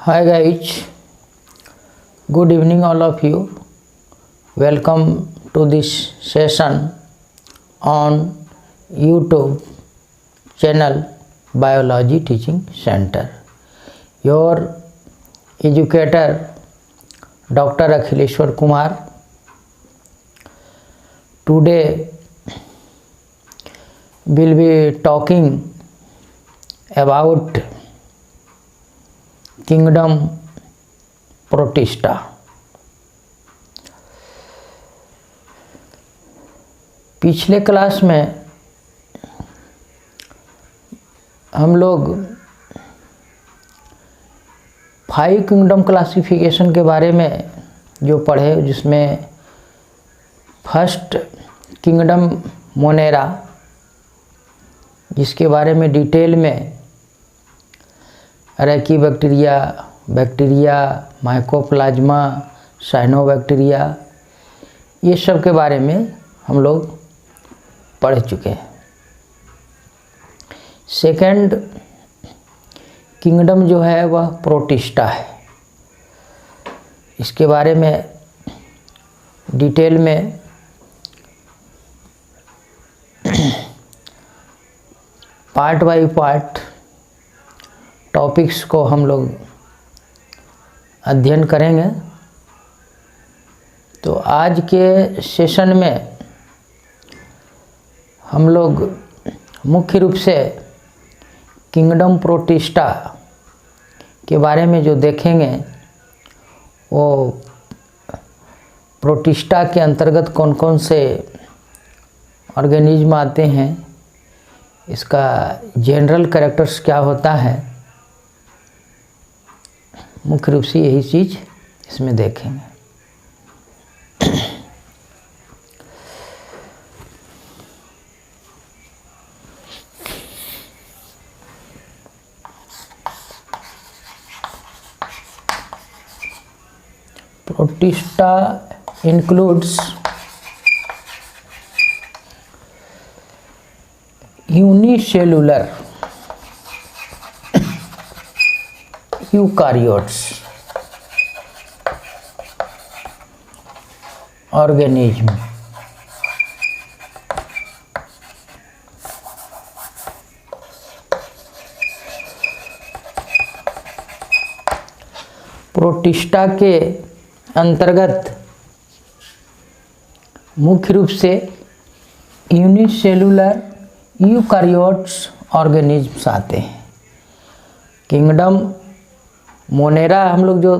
Hi guys, good evening all of you. Welcome to this session on YouTube channel Biology Teaching Center. Your educator Dr. Akhileshwar Kumar. Today will be talking about kingdom protista. पिछले class में हम लोग 5 kingdom classification के बारे में जो पढ़े, जिसमें फर्स्ट किंगडम मोनेरा, जिसके बारे में डिटेल में रैकी बैक्टीरिया, माइकोप्लाज्मा, साइनोबैक्टीरिया, ये सब के बारे में हम लोग पढ़ चुके हैं। सेकंड किंगडम जो है वह प्रोटिस्टा है। इसके बारे में डिटेल में पार्ट बाय पार्ट टॉपिक्स को हम लोग अध्ययन करेंगे। तो आज के सेशन में हम लोग मुख्य रूप से किंगडम प्रोटिस्टा के बारे में जो देखेंगे, वो प्रोटिस्टा के अंतर्गत कौन कौन से ऑर्गेनिज्म आते हैं, इसका जनरल कैरेक्टर्स क्या होता है, मुख्य रूप से यही चीज़ इसमें देखेंगे। Protista includes unicellular eukaryotes organism. Protista के अंतर्गत मुख्य रूप से यूनिसेलुलर यूकारियोट्स ऑर्गेनिज्म्स आते हैं। किंगडम मोनेरा हम लोग जो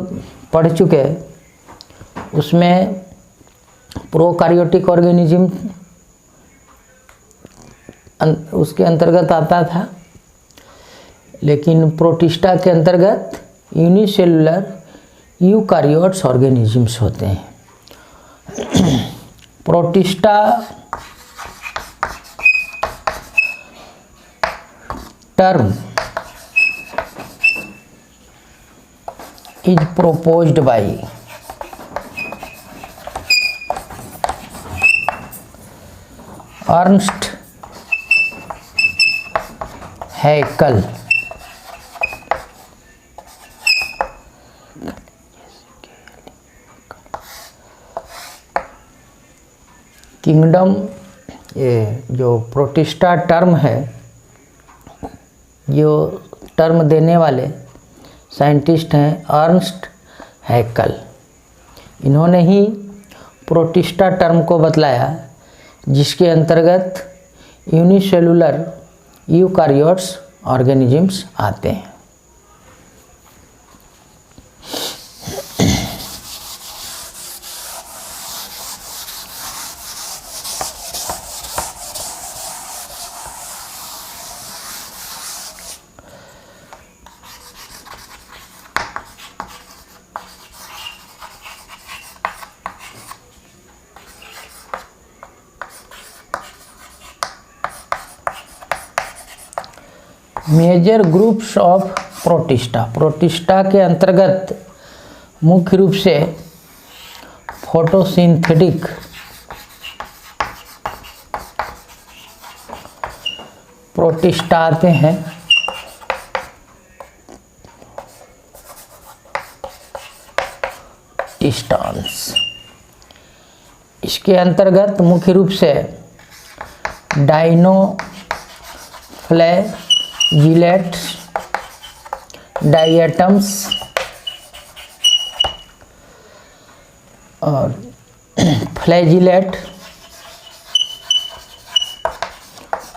पढ़ चुके हैं, उसमें प्रोकारियोटिक ऑर्गेनिज्म उसके अंतर्गत आता था, लेकिन प्रोटिस्टा के अंतर्गत यूनिसेलुलर यूकारियोट्स ऑर्गेनिज्म्स होते हैं। Protista term is proposed by Ernst Haeckel। Kingdom, ये जो प्रोटिस्टा टर्म है, जो टर्म देने वाले साइंटिस्ट हैं अर्नस्ट हैकल। इन्होंने ही प्रोटिस्टा टर्म को बतलाया, जिसके अंतर्गत यूनिसेलुलर यूकारियोट्स ऑर्गेनिज्म्स आते हैं। Major groups of Protista. Protista के अंतर्गत मुख्य रूप से फोटोसिंथेटिक प्रोटिस्टा आते हैं। प्रोटिस्टान्स। इसके अंतर्गत मुख्य रूप से डाइनोफ्लैजिलेट्स, डायटम्स और flagellate,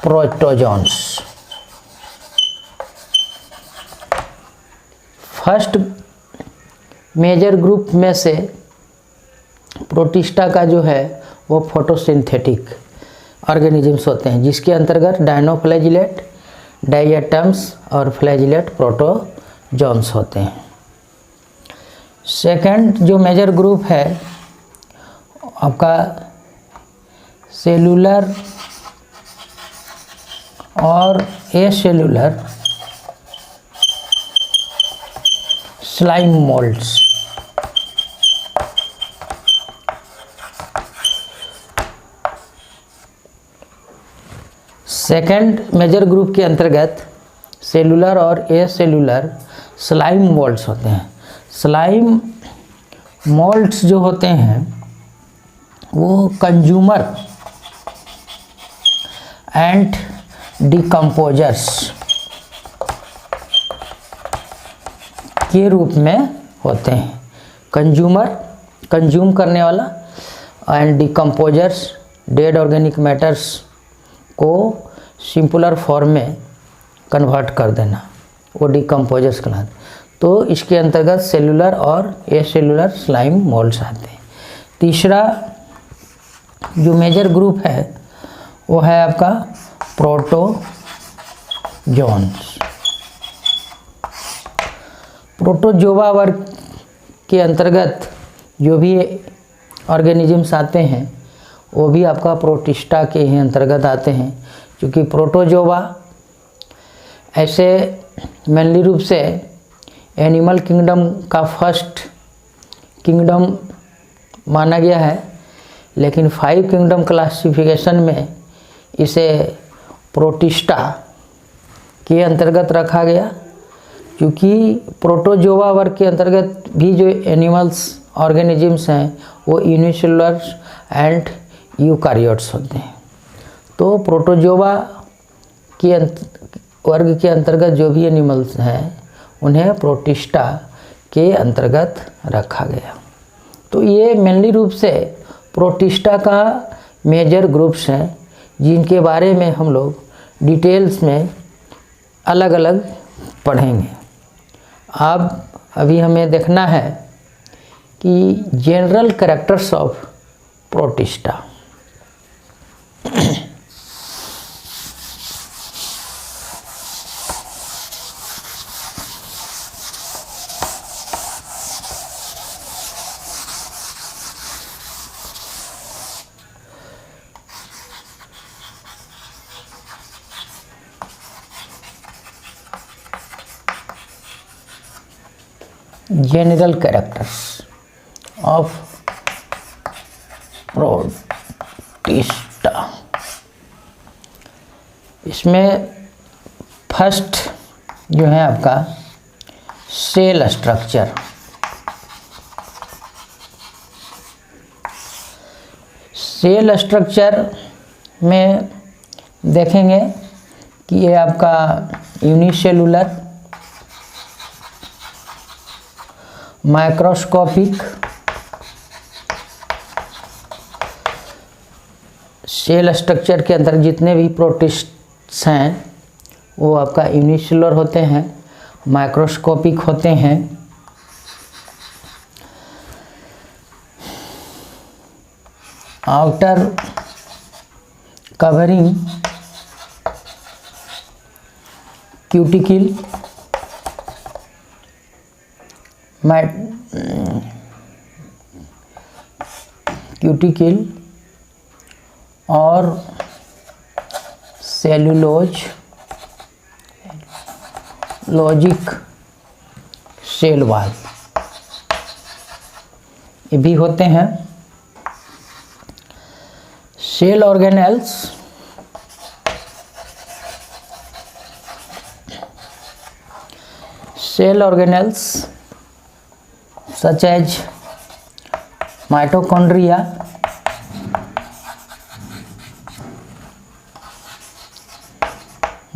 protozoans. First major group में से प्रोटिस्टा का जो है वो फोटोसिंथेटिक ऑर्गेनिजम्स होते हैं, जिसके अंतर्गत डायनोफ्लैजिलेट, डायटम्स और फ्लैजिलेट प्रोटोजोन्स होते हैं। सेकंड जो मेजर ग्रुप है आपका सेलुलर और acellular slime moulds. Second major group के अंतर्गत सेलुलर और एसेलुलर स्लाइम मोल्ड्स होते हैं। स्लाइम मोल्ड्स जो होते हैं वो कंज्यूमर एंड डिकम्पोजर्स के रूप में होते हैं। कंज्यूम करने वाला and decomposers, dead organic matters को सिंपलर फॉर्म में कन्वर्ट कर देना, वो डिकम्पोजर्स कहलाते। तो इसके अंतर्गत सेलुलर और एसेलुलर स्लाइम मोल्ड्स आते हैं। तीसरा जो मेजर ग्रुप है वो है आपका प्रोटोजोन्स। प्रोटोजोआ वर्ग के अंतर्गत जो भी ऑर्गेनिजम्स आते हैं वो भी आपका प्रोटिस्टा के ही अंतर्गत आते हैं, क्योंकि प्रोटोजोआ ऐसे मेनली रूप से एनिमल किंगडम का फर्स्ट किंगडम माना गया है, लेकिन 5 किंगडम क्लासिफिकेशन में इसे प्रोटिस्टा के अंतर्गत रखा गया, क्योंकि प्रोटोजोआ वर्ग के अंतर्गत भी जो एनिमल्स ऑर्गेनिजम्स हैं वो यूनिसेलुलर एंड यूकारियोट्स होते हैं। तो प्रोटोजोआ के वर्ग के अंतर्गत जो भी एनिमल्स हैं उन्हें प्रोटिस्टा के अंतर्गत रखा गया। तो ये मेनली रूप से प्रोटिस्टा का मेजर ग्रुप्स हैं, जिनके बारे में हम लोग डिटेल्स में अलग अलग पढ़ेंगे। अब अभी हमें देखना है कि general characters of protista. General characters of protista. इसमें फर्स्ट जो है आपका सेल स्ट्रक्चर। सेल स्ट्रक्चर में देखेंगे कि ये आपका यूनिसेलुलर, माइक्रोस्कोपिक, सेल स्ट्रक्चर के अंदर जितने भी प्रोटिस्ट्स हैं वो आपका यूनिसेलुलर होते हैं, माइक्रोस्कोपिक होते हैं। आउटर कवरिंग क्यूटिकल, क्यूटिकल और सेलुलोज लॉजिक सेल वाल ये भी होते हैं। Cell organelles such as mitochondria,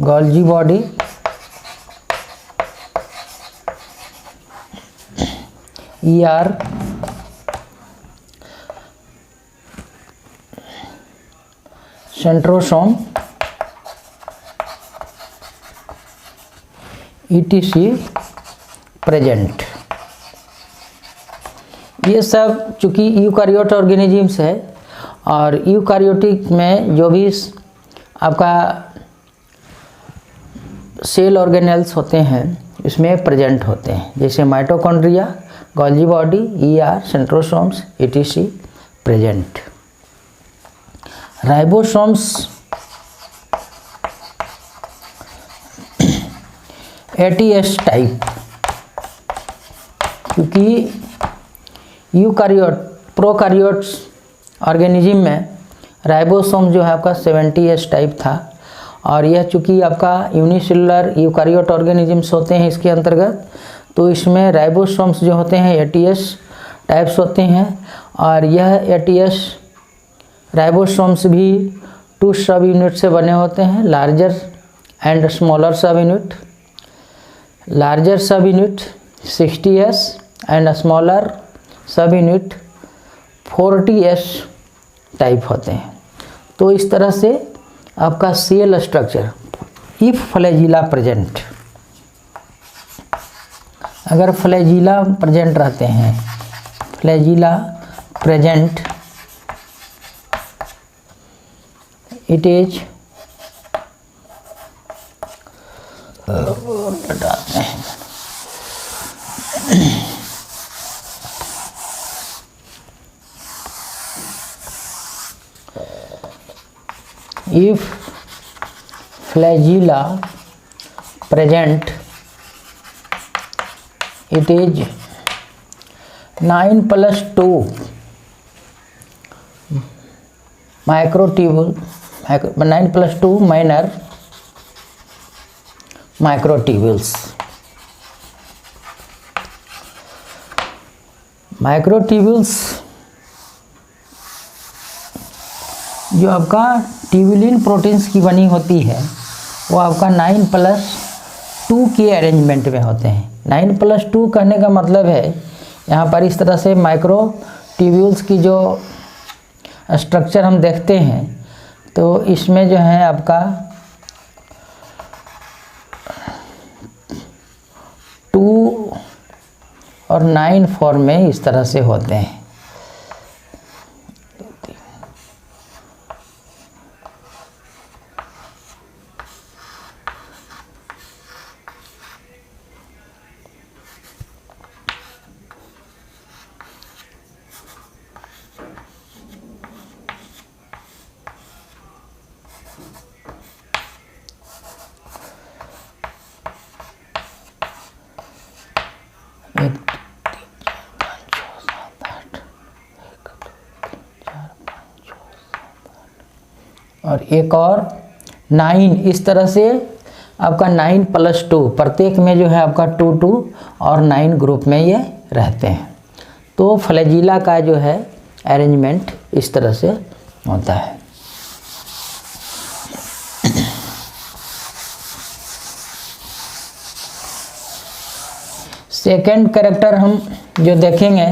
Golgi body, ER, centrosome, ETC present. ये सब चूँकि यूकारियोट ऑर्गेनिजम्स है और यूकारियोटिक में जो भी आपका सेल ऑर्गेनेल्स होते हैं इसमें प्रेजेंट होते हैं, जैसे mitochondria, Golgi body, ER, centrosomes, ETC present. Ribosomes ATS type, क्योंकि यूकारियोट प्रोकारियोट्स ऑर्गेनिज्म में राइबोसोम जो है आपका 70S टाइप था, और यह चूँकि आपका यूनिसेलुलर यूकारियोट ऑर्गेनिजम्स होते हैं इसके अंतर्गत, तो इसमें राइबोसोम्स जो होते हैं ATS टाइप्स होते हैं। और यह ATS राइबोसोम्स भी 2 सब यूनिट से बने होते हैं, larger and smaller subunit. Larger subunit 60S and smaller subunit 40S type होते हैं। तो इस तरह से आपका cell structure, if flagella present, अगर फ्लैजिला प्रेजेंट रहते हैं, फ्लैजिला प्रेजेंट, इट इज बताते हैं if flagella present, it is 9+2 microtubule, 9+2 minor microtubules। Microtubules जो आपका ट्यूबुलिन प्रोटीन्स की बनी होती है वो आपका 9+2 के अरेंजमेंट में होते हैं। 9+2 कहने का मतलब है यहाँ पर इस तरह से माइक्रोट्यूब्यूल्स की जो स्ट्रक्चर हम देखते हैं तो इसमें जो है आपका 2 और 9 फॉर्म में इस तरह से होते हैं। और एक और 9, इस तरह से आपका 9+2, प्रत्येक में जो है आपका 2 और 9 ग्रुप में ये रहते हैं। तो फ्लैजिला का जो है अरेंजमेंट इस तरह से होता है। सेकेंड कैरेक्टर हम जो देखेंगे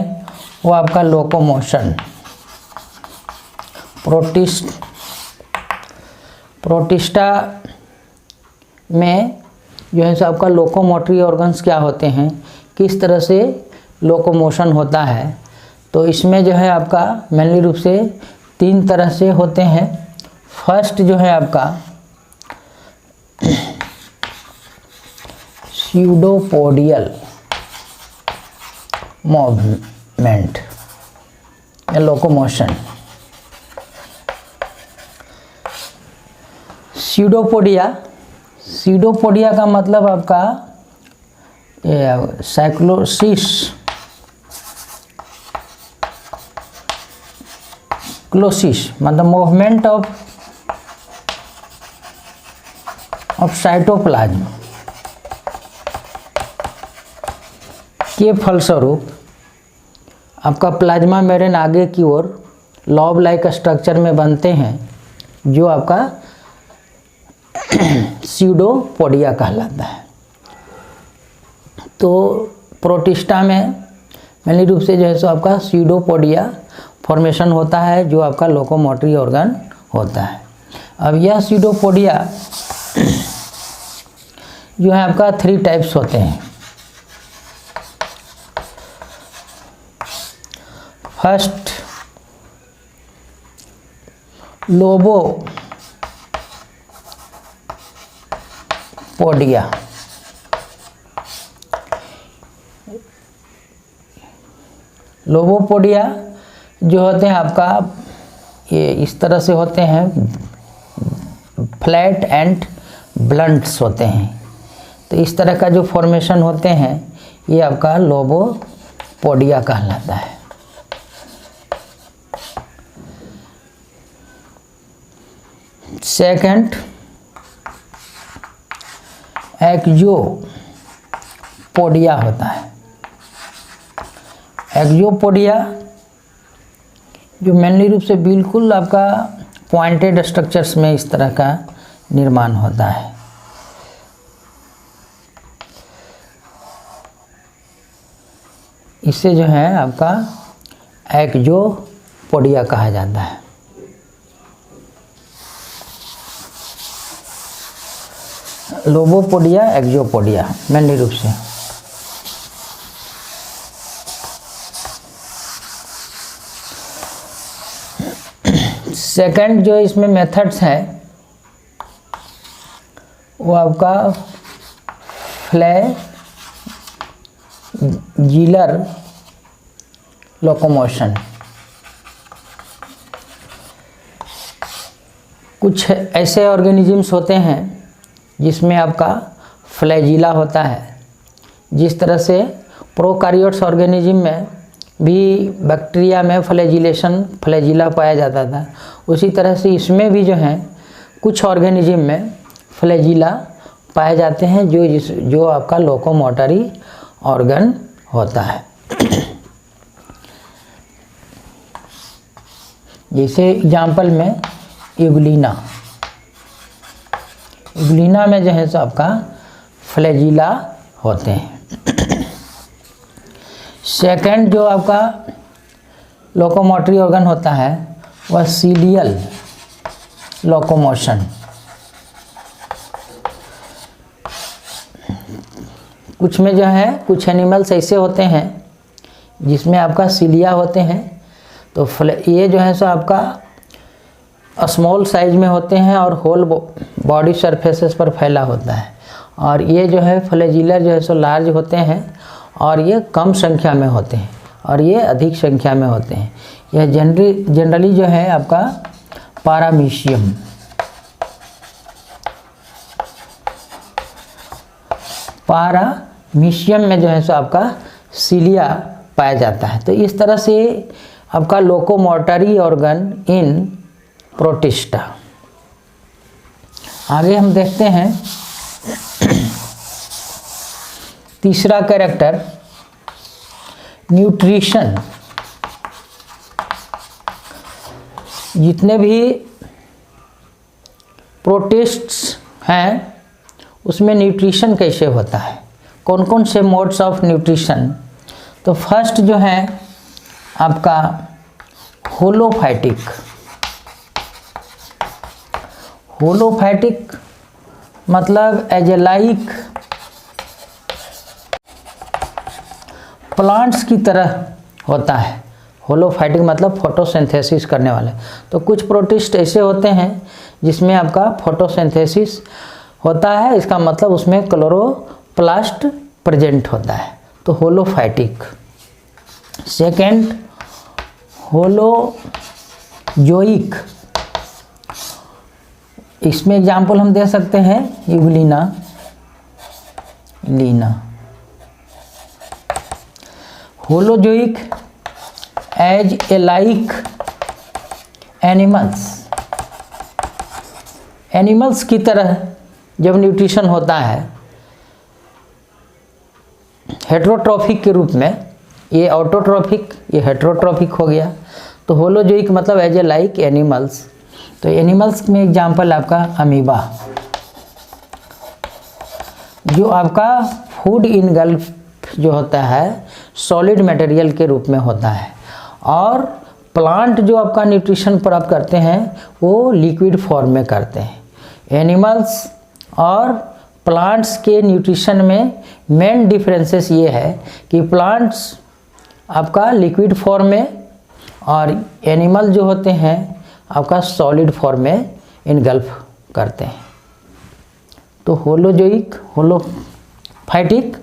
वो आपका लोकोमोशन। प्रोटिस्टा में जो है सो आपका लोकोमोटरी ऑर्गन्स क्या होते हैं, किस तरह से लोकोमोशन होता है। तो इसमें जो है आपका मेनली रूप से 3 तरह से होते हैं। फर्स्ट जो है आपका स्यूडोपोडियल मूवमेंट या लोकोमोशन। स्यूडोपोडिया का मतलब आपका साइक्लोसिस, मतलब मूवमेंट ऑफ साइटोप्लाज्म के फलस्वरूप आपका प्लाज्मा मेम्ब्रेन आगे की ओर लॉब लाइक स्ट्रक्चर में बनते हैं, जो आपका स्यूडोपोडिया कहलाता है। तो प्रोटिस्टा में मेनली रूप से जो है सो आपका स्यूडोपोडिया फॉर्मेशन होता है, जो आपका लोकोमोटरी ऑर्गन होता है। अब यह स्यूडोपोडिया जो है आपका 3 टाइप्स होते हैं। फर्स्ट लोबोपोडिया, लोबोपोडिया जो होते हैं आपका ये इस तरह से होते हैं, फ्लैट एंड ब्लंट्स होते हैं। तो इस तरह का जो फॉर्मेशन होते हैं ये आपका लोबोपोडिया कहलाता है। सेकंड एक्सोपोडिया होता है। एक्सोपोडिया जो मेनली रूप से बिल्कुल आपका पॉइंटेड स्ट्रक्चर्स में इस तरह का निर्माण होता है। इसे जो है आपका एक्सोपोडिया कहा जाता है। लोबोपोडिया, एक्सोपोडिया मेनली रूप से। सेकंड जो इसमें मेथड्स हैं वो आपका फ्लैजिलर लोकोमोशन। कुछ ऐसे ऑर्गेनिजम्स होते हैं जिसमें आपका फ्लैजिला होता है। जिस तरह से प्रोकारियोट्स ऑर्गेनिज्म में भी बैक्टीरिया में फ्लैजिला पाया जाता था, उसी तरह से इसमें भी जो है कुछ ऑर्गेनिज्म में फ्लैजिला पाए जाते हैं, जो आपका लोकोमोटरी ऑर्गन होता है। जैसे एग्जाम्पल में यूग्लिना में जो है सो आपका फ्लैजिला होते हैं। सेकंड जो आपका लोकोमोटरी ऑर्गन होता है वह सीलियल लोकोमोशन। कुछ में जो है कुछ एनिमल्स ऐसे होते हैं जिसमें आपका सीलिया होते हैं। तो ये जो है सो आपका स्मॉल साइज में होते हैं और होल बॉडी सरफेसेस पर फैला होता है। और ये जो है फ्लैजिलर जो है सो लार्ज होते हैं और ये कम संख्या में होते हैं और ये अधिक संख्या में होते हैं। यह जनरली जो है आपका पारामीशियम में जो है सो आपका सीलिया पाया जाता है। तो इस तरह से आपका लोकोमोटरी ऑर्गन इन प्रोटिस्टा। आगे हम देखते हैं तीसरा कैरेक्टर न्यूट्रिशन। जितने भी प्रोटिस्ट्स हैं उसमें न्यूट्रिशन कैसे होता है, कौन कौन से मोड्स ऑफ न्यूट्रिशन। तो फर्स्ट जो है आपका होलोफैटिक मतलब एज ए लाइक प्लांट्स की तरह होता है। होलोफाइटिक मतलब फोटोसिंथेसिस करने वाले। तो कुछ प्रोटिस्ट ऐसे होते हैं जिसमें आपका फोटोसिंथेसिस होता है, इसका मतलब उसमें क्लोरोप्लास्ट प्रेजेंट होता है, तो होलोफाइटिक। सेकेंड होलोजोइक, इसमें एग्जाम्पल हम दे सकते हैं Euglena, holozoic as a like animals की तरह जब न्यूट्रिशन होता है हेटेरोट्रॉफिक के रूप में, ये ऑटोट्रॉफिक, ये हेट्रोट्रॉफिक हो गया। तो होलोजोइक मतलब एज ए लाइक एनिमल्स। तो एनिमल्स में एग्जाम्पल आपका अमीबा, जो आपका फूड इनगल्फ जो होता है सॉलिड मटेरियल के रूप में होता है, और प्लांट जो आपका न्यूट्रिशन प्राप्त करते हैं वो लिक्विड फॉर्म में करते हैं। एनिमल्स और प्लांट्स के न्यूट्रिशन में मेन डिफरेंसेस ये है कि प्लांट्स आपका लिक्विड फॉर्म में और एनिमल जो होते हैं आपका सॉलिड फॉर्म में इनगल्फ करते हैं। तो होलोजोइक, होलोफाइटिक।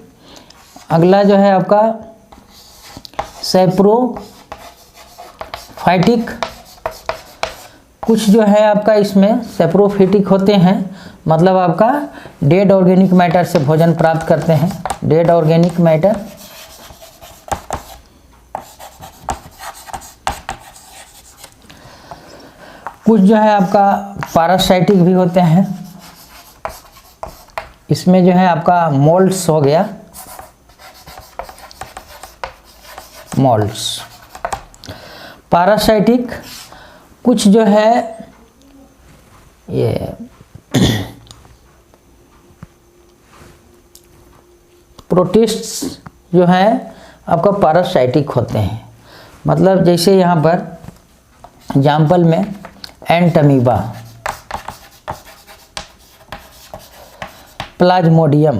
अगला जो है आपका सैप्रोफाइटिक। कुछ जो है आपका इसमें सैप्रोफाइटिक होते हैं, मतलब आपका डेड ऑर्गेनिक मैटर से भोजन प्राप्त करते हैं, डेड ऑर्गेनिक मैटर। कुछ जो है आपका पैरासाइटिक भी होते हैं, इसमें जो है आपका मोल्ड्स हो गया, मोल्ड्स पैरासाइटिक। कुछ जो है ये प्रोटिस्ट्स जो है आपका पैरासाइटिक होते हैं, मतलब जैसे यहाँ पर एग्जाम्पल में एंटमीबा, प्लाज्मोडियम,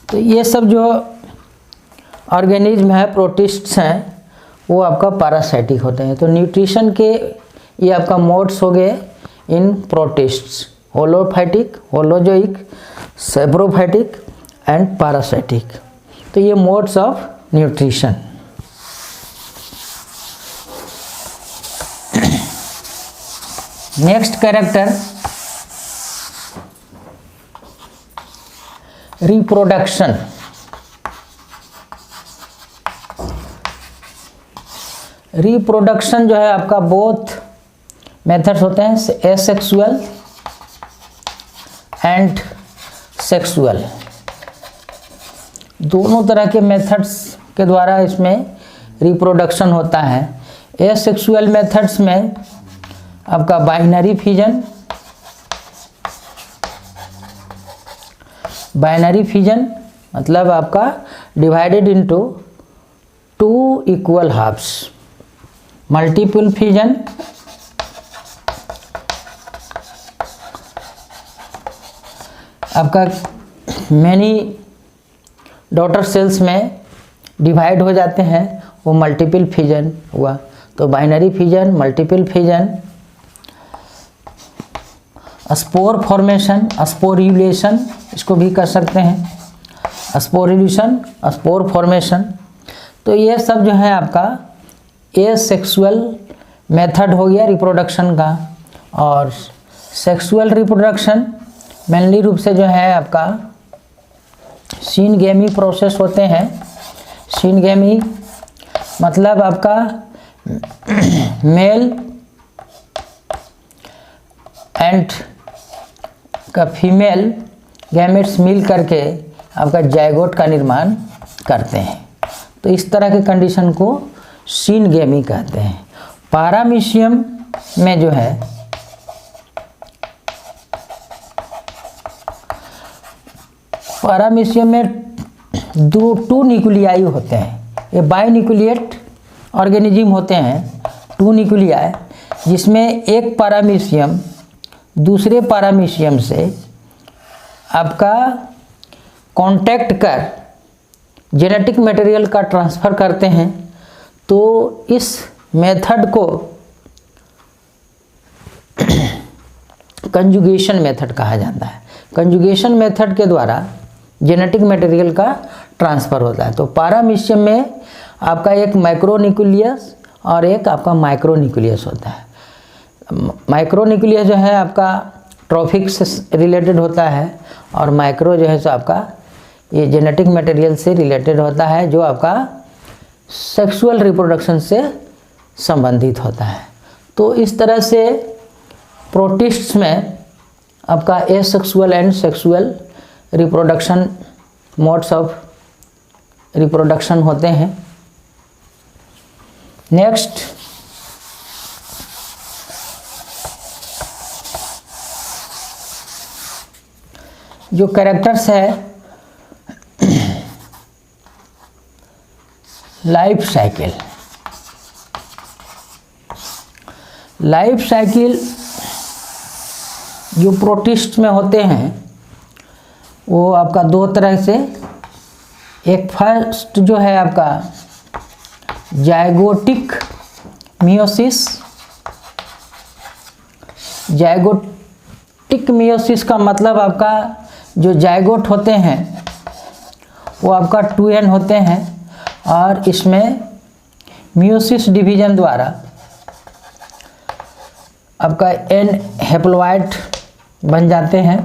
तो ये सब जो ऑर्गेनिज्म है प्रोटिस्ट्स हैं वो आपका पैरासाइटिक होते हैं। तो न्यूट्रिशन के ये आपका मोड्स हो गए in protists, holophytic, holozoic, saprophytic and parasitic. तो ये modes of nutrition. Next character reproduction. Reproduction जो है आपका बोथ मेथड्स होते हैं, एसेक्सुअल एंड सेक्सुअल। दोनों तरह के मेथड्स के द्वारा इसमें रिप्रोडक्शन होता है। एसेक्सुअल मेथड्स में आपका बाइनरी फिजन, बाइनरी फिजन मतलब आपका divided into 2 equal halves. Multiple fission आपका मैनी डॉटर सेल्स में डिवाइड हो जाते हैं, वो मल्टीपल फिजन हुआ। तो binary fission, multiple fission. Spore formation, sporulation इसको भी कर सकते हैं, स्पोरिलेशन, स्पोर फॉर्मेशन। तो ये सब जो है आपका एसेक्सुअल मेथड हो गया रिप्रोडक्शन का। और सेक्सुअल रिप्रोडक्शन मेनली रूप से जो है आपका सिनगेमी प्रोसेस होते हैं। सिनगेमी मतलब आपका मेल एंड का फीमेल गैमेट्स मिल करके आपका जायगोट का निर्माण करते हैं। तो इस तरह के कंडीशन को सिनगेमी कहते हैं। पैरामीशियम में जो है पैरामीशियम में 2 न्यूक्लियाई होते हैं। ये बाइन्यूक्लिएट ऑर्गेनिज्म होते हैं, 2 न्यूक्लियाई, जिसमें एक पैरामीशियम दूसरे पैरामीशियम से आपका कांटेक्ट कर जेनेटिक मटेरियल का ट्रांसफ़र करते हैं। तो इस मेथड को कंजुगेशन मेथड कहा जाता है। कंजुगेशन मेथड के द्वारा जेनेटिक मटेरियल का ट्रांसफ़र होता है। तो पैरामीशियम में आपका एक माइक्रोन्यूक्लियस और एक आपका माइक्रोन्यूक्लियस होता है। माइक्रोन्यूक्लियस जो है आपका ट्रॉफिक से रिलेटेड होता है, और माइक्रो जो है सो आपका ये जेनेटिक मटेरियल से रिलेटेड होता है, जो आपका सेक्सुअल रिप्रोडक्शन से संबंधित होता है। तो इस तरह से प्रोटिस्ट्स में आपका asexual and sexual reproduction modes of reproduction होते हैं। नेक्स्ट, जो कैरेक्टर्स है लाइफ साइकिल। लाइफ साइकिल जो प्रोटिस्ट में होते हैं वो आपका दो तरह से, एक फर्स्ट जो है आपका जायगोटिक मियोसिस। जायगोटिक मियोसिस का मतलब आपका जो जायगोट होते हैं वो आपका 2n होते हैं और इसमें मियोसिस डिवीजन द्वारा आपका n हैप्लॉइड बन जाते हैं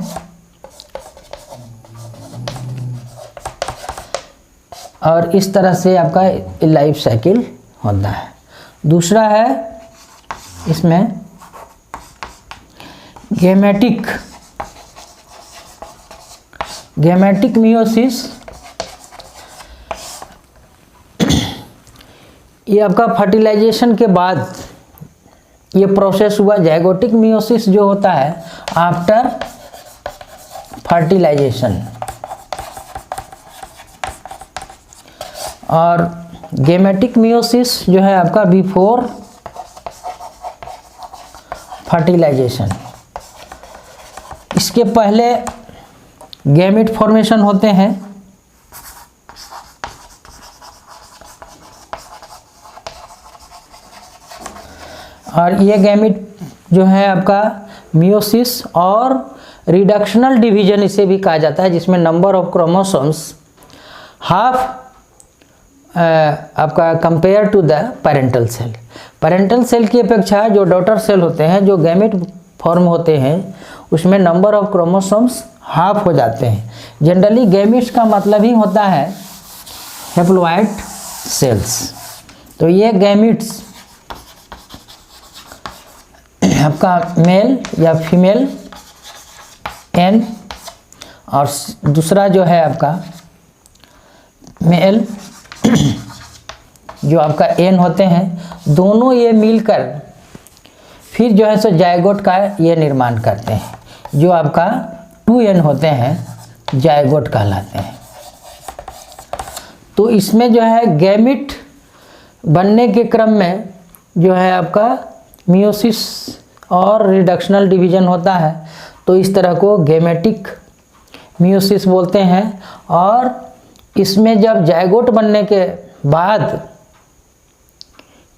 और इस तरह से आपका लाइफ साइकिल होता है। दूसरा है इसमें गैमेटिक मियोसिस। ये आपका फर्टिलाइजेशन के बाद ये प्रोसेस हुआ। जायगोटिक मियोसिस जो होता है आफ्टर फर्टिलाइजेशन, और गैमेटिक मियोसिस जो है आपका बिफोर फर्टिलाइजेशन। इसके पहले गैमेट फॉर्मेशन होते हैं और ये गैमेट जो है आपका मियोसिस और रिडक्शनल डिवीजन इसे भी कहा जाता है, जिसमें नंबर ऑफ क्रोमोसोम्स हाफ आपका compare to the parental cell. Parental cell की अपेक्षा जो डॉटर सेल होते हैं, जो गैमेट फॉर्म होते हैं, उसमें नंबर ऑफ क्रोमोसोम्स हाफ हो जाते हैं। जनरली गैमेट्स का मतलब ही होता है हैप्लॉइड सेल्स। तो ये गैमेट्स आपका मेल या फीमेल एन और दूसरा जो है आपका मेल जो आपका एन होते हैं, दोनों ये मिलकर फिर जो है सो जायगोट का ये निर्माण करते हैं, जो आपका 2n होते हैं, जायगोट कहलाते हैं। तो इसमें जो है गैमेट बनने के क्रम में जो है आपका मियोसिस और रिडक्शनल डिवीजन होता है, तो इस तरह को गैमेटिक मियोसिस बोलते हैं। और इसमें जब जायगोट बनने के बाद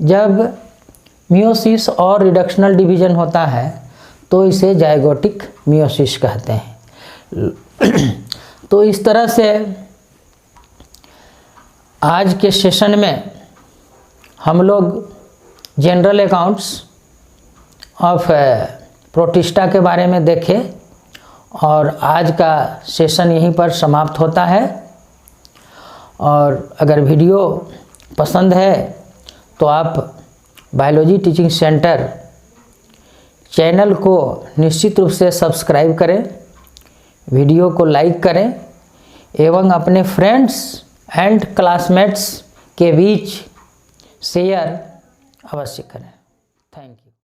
जब मियोसिस और रिडक्शनल डिवीजन होता है तो इसे जायगोटिक मियोसिस कहते हैं। तो इस तरह से आज के सेशन में हम लोग जनरल अकाउंट्स ऑफ प्रोटिस्टा के बारे में देखे और आज का सेशन यहीं पर समाप्त होता है। और अगर वीडियो पसंद है तो आप बायोलॉजी टीचिंग सेंटर चैनल को निश्चित रूप से सब्सक्राइब करें, वीडियो को लाइक करें एवं अपने फ्रेंड्स एंड क्लासमेट्स के बीच शेयर अवश्य करें। Thank you.